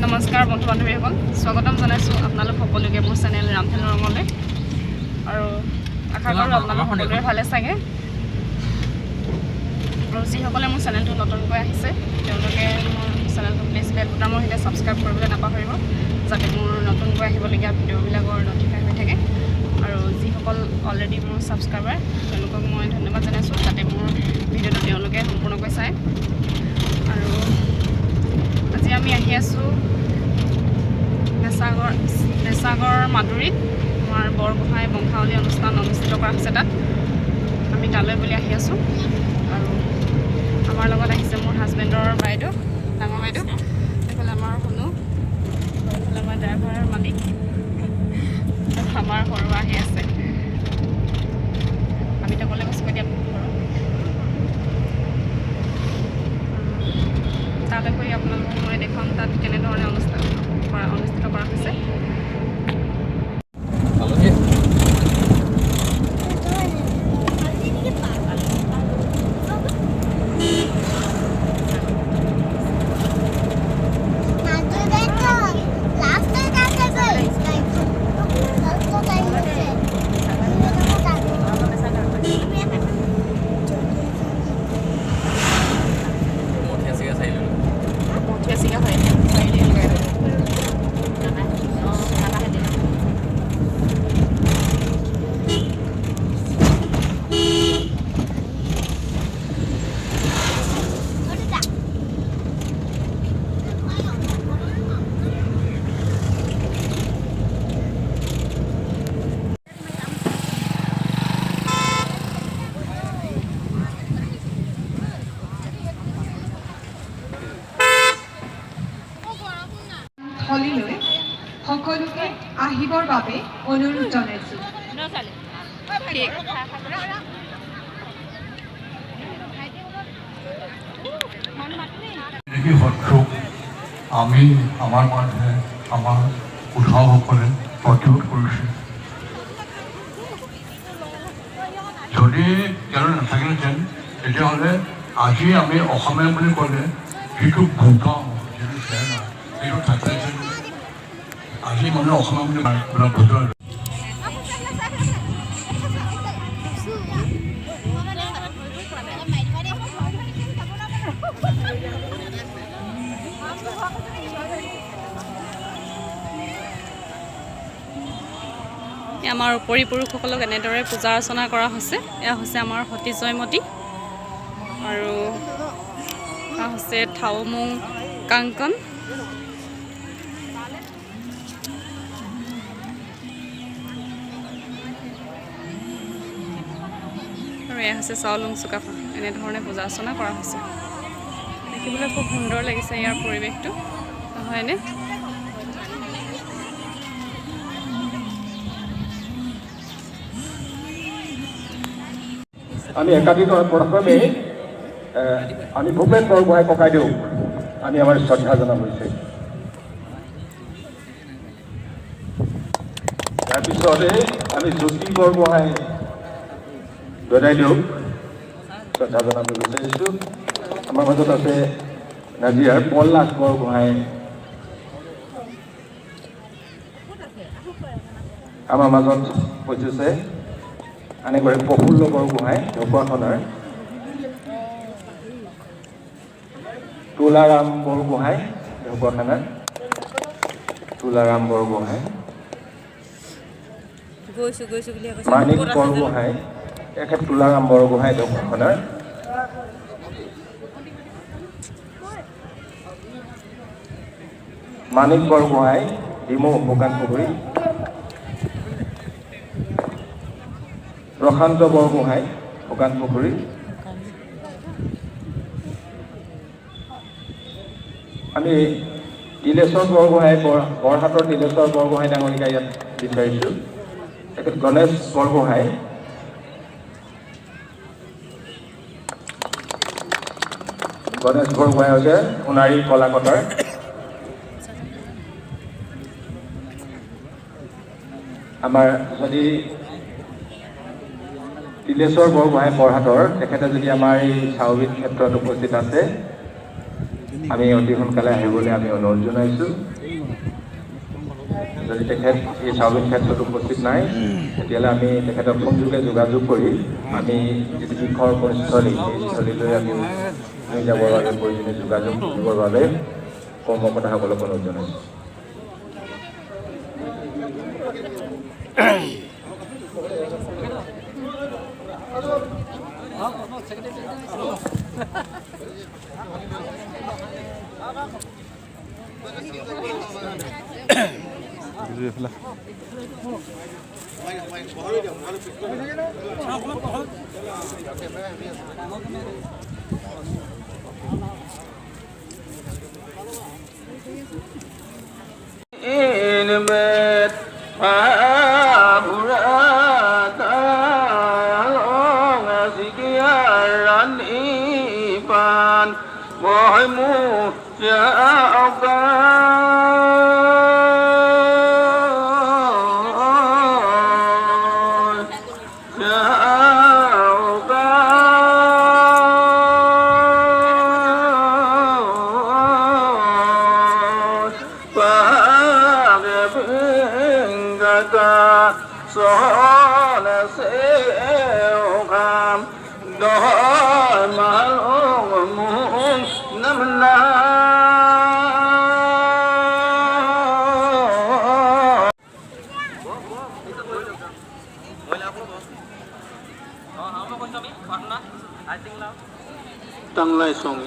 নমস্কাৰ বন্ধু বান্ধৱীসকল, স্বাগতম জনাইছোঁ আপোনালোক সকলোকে মোৰ চেনেল ৰামধেনু ৰঙলৈ। আৰু আশা কৰোঁ আপোনালোক সকলোৰে ভালে চাগে। আৰু যিসকলে মোৰ চেনেলটো নতুনকৈ আহিছে তেওঁলোকে মোৰ চেনেলটো প্লিজ বেল বুটামৰ সৈতে ছাবস্ক্ৰাইব কৰিবলৈ নাপাহৰিব, যাতে মোৰ নতুনকৈ আহিবলগীয়া ভিডিঅ'বিলাকৰ নটিফাই হৈ থাকে। আৰু যিসকল অলৰেডি মোৰ ছাবস্ক্ৰাইবাৰ তেওঁলোকক মই ধন্যবাদ জনাইছোঁ, যাতে মোৰ ভিডিঅ'টো তেওঁলোকে সম্পূৰ্ণকৈ চায়। আৰু আজি আমি আহি আছোঁ নেচাগড় মাদুৰীত। আমাৰ বৰগোহাঁই বংশাৱলী অনুষ্ঠান অনুষ্ঠিত কৰা হৈছে তাত। আমি তালৈ বুলি আহি আছোঁ। আৰু আমাৰ লগত আহিছে মোৰ হাজবেণ্ডৰ বাইদেউ, ডাঙৰ বাইদেউ, এইফালে আমাৰ শুনো, এইফালে আমাৰ ড্ৰাইভাৰৰ মালিক, আমাৰ সৰু আহি আছে। আমি তকলে গৈছোঁ কৈ দিয়ক ঘৰৰ তালৈ গৈ আপোনালোকক মই দেখুৱাম তাত কেনেধৰণে অনুষ্ঠিত কৰা হৈছে। থলীলৈ সকলোকে আহিবৰ বাবে অনুৰোধ জনাইছোঁ। আমি আমাৰ মানুহে আমাৰ উৎসাহসকলে প্ৰতিৰোধ কৰিছে। যদি তেওঁ নাথাকিলেহেঁতেন তেতিয়াহ'লে আজি আমি অসমীয়া বুলি ক'লে যিটো ভূগাওঁ যিটো চেহেৰা সেইটো থাকিলেহেঁতেন। আজি মানুহে অসমীয়া বুলি বুজোৱা আমাৰ উপৰি পুৰুষসকলক এনেদৰে পূজা অৰ্চনা কৰা হৈছে। এয়া হৈছে আমাৰ সতী জয়মতী, আৰু এয়া হৈছে থাওমুং কাংকন, আৰু এয়া হৈছে চাউলুং চুকাফা। এনেধৰণে পূজা অৰ্চনা কৰা হৈছে। দেখিবলৈ খুব সুন্দৰ লাগিছে ইয়াৰ পৰিৱেশটো, নহয়নে? আমি একাধিক প্ৰথমে আমি ভূপেন বৰগোহাঁই ককাইদেউ আমি আমাৰ শ্ৰদ্ধা জনাব হৈছে। তাৰপিছতে আমি জ্যোতি বৰগোহাঁই দদাইদেউক শ্ৰদ্ধা জনাব বিচাৰিছোঁ। আমাৰ মাজত আছে নাজিৰাৰ পলাশ বৰগোহাঁই, আমাৰ মাজত উপস্থিত এনেকৈ প্ৰফুল্ল বৰগোহাঁই ঢকুৱাখানাৰ, তুলাৰাম বৰগোহাঁই ঢকুৱাখানাৰ, তুলাৰাম বৰগোহাঁই, মানিক বৰগোহাঁই তেখেত তুলাৰাম বৰগোহাঁই ঢকুৱাখানাৰ, মানিক বৰগোহাঁই ডিমৌ শুকানপুখুৰী, প্ৰশান্ত বৰগোহাঁই শুকানপুখুৰী, আমি তিলেশ্বৰ বৰগোহাঁই বৰহাটৰ তিলেশ্বৰ বৰগোহাঁই ডাঙৰীকা ইয়াত বিচাৰিছোঁ। তেখেত গণেশ বৰগোহাঁই, গণেশ বৰগোহাঁই হৈছে সোণাৰী কলাকতাৰ, আমাৰ যদি তিলেশ্বৰ বৰগোহাঁই বৰহাটৰ তেখেতে যদি আমাৰ এই চাউবিধ ক্ষেত্ৰত উপস্থিত আছে, আমি অতি সোনকালে আহিবলৈ আমি অনুৰোধ জনাইছোঁ। যদি তেখেত এই চাউলুং ক্ষেত্ৰত উপস্থিত নাই তেতিয়াহ'লে আমি তেখেতক ফোনযোগে যোগাযোগ কৰি আমি যিটো বৃক্ষৰোপণস্থলী সেই স্থলীলৈ আমি লৈ যাবৰ বাবে প্ৰয়োজনীয় যোগাযোগ কৰিবৰ বাবে কৰ্মকৰ্তাসকলক অনুৰোধ জনাইছোঁ। Tanglay song.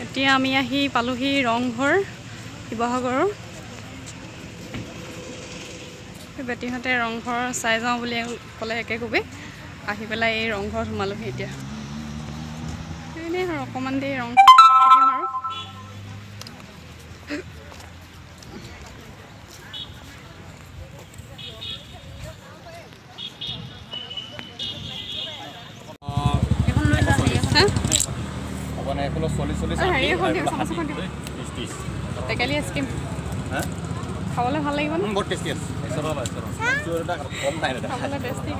এতিয়া আমি আহি পালোহি ৰংঘৰ শিৱসাগৰৰ। বেটিহঁতে ৰংঘৰ চাই যাওঁ বুলি ক'লে একেকোবে আহি পেলাই এই ৰংঘৰত সোমালোহি। এতিয়া এনেই আৰু অকণমান দেৰি ৰংঘৰ থাকিম আৰু। টেকেলি আইচক্ৰীম খাবলৈ ভাল লাগিব ন? খাবলৈ টেষ্টি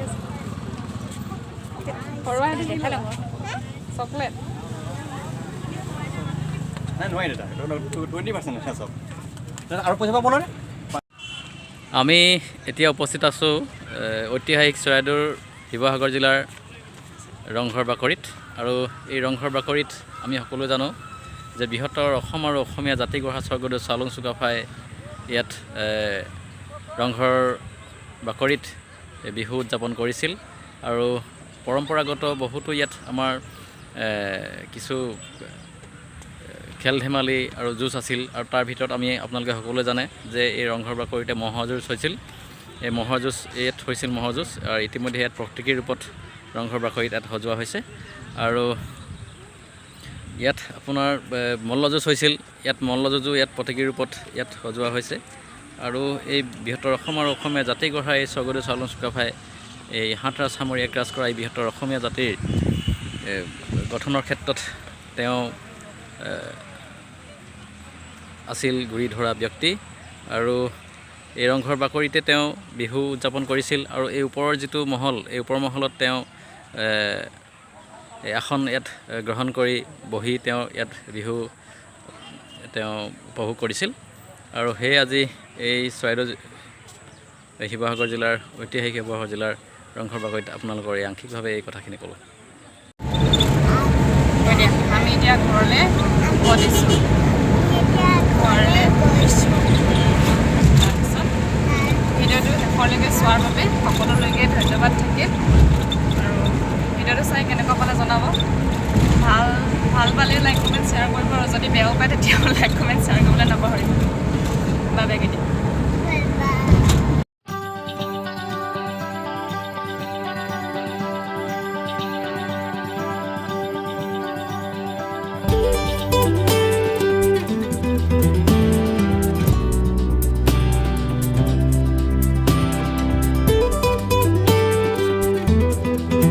চকলেট আমি এতিয়া উপস্থিত আছোঁ ঐতিহাসিক চৰাইদেউৰ শিৱসাগৰ জিলাৰ ৰংঘৰ বাকৰিত। আৰু এই ৰংঘৰ বাকৰিত আমি সকলোৱে জানো যে বৃহত্তৰ অসম আৰু অসমীয়া জাতিগঢ়া স্বৰ্গদেউ চাউলুং চুকাফাই ইয়াত ৰংঘৰ বাকৰিত বিহু উদযাপন কৰিছিল। আৰু পৰম্পৰাগত বহুতো ইয়াত আমাৰ কিছু খেল ধেমালি আৰু যুঁজ আছিল। আৰু তাৰ ভিতৰত আমি আপোনালোকে সকলোৱে জানে যে এই ৰংঘৰ বাকৰিতে ম'হৰ যুঁজ হৈছিল। এই ম'হৰ যুঁজ ইয়াত হৈছিল ম'হৰ যুঁজ। আৰু ইতিমধ্যে ইয়াত প্ৰতীকী ৰূপত ৰংঘৰ বাকৰিত ইয়াত সজোৱা হৈছে। আৰু ইয়াত আপোনাৰ মল্লযুঁজ হৈছিল। ইয়াত মল্লযুঁজো ইয়াত প্ৰতীকী ৰূপত ইয়াত সজোৱা হৈছে। আৰু এই বৃহত্তৰ অসম আৰু অসমীয়া জাতিগঢ়া এই স্বৰ্গদেউ চাউলুং চুকাফাই এই ৭ ৰাজ সামৰি ১ ৰাজ কৰা এই বৃহত্তৰ অসমীয়া জাতিৰ গঠনৰ ক্ষেত্ৰত তেওঁ আছিল গুৰি ধৰা ব্যক্তি। আৰু এই ৰংঘৰ বাকৰিতে তেওঁ বিহু উদযাপন কৰিছিল আৰু এই ওপৰৰ যিটো মহল এই ওপৰ মহলত তেওঁ আসন ইয়াত গ্ৰহণ কৰি বহি তেওঁ ইয়াত বিহু তেওঁ উপভোগ কৰিছিল আৰু সেই আজি এই চৰাইদেউ শিৱসাগৰ জিলাৰ ঐতিহাসিক শিৱসাগৰ জিলাৰ ৰংঘৰ বাকৰিত আপোনালোকৰ এই আংশিকভাৱে এই কথাখিনি ক'লোঁ। আমি এতিয়া ঘৰলৈ উভতিছোঁ তাৰপিছত ভিডিঅ'টো শেষলৈকে চোৱাৰ বাবে সকলোলৈকে ধন্যবাদ থাকিল আৰু ভিডিঅ'টো চাই কেনেকুৱা পালে জনাব। ভাল পালে লাইক কমেণ্ট শ্বেয়াৰ কৰিব আৰু যদি বেয়াও পায় তেতিয়াও লাইক কমেণ্ট শ্বেয়াৰ কৰিবলৈ নাপাহৰিব। Bye bye.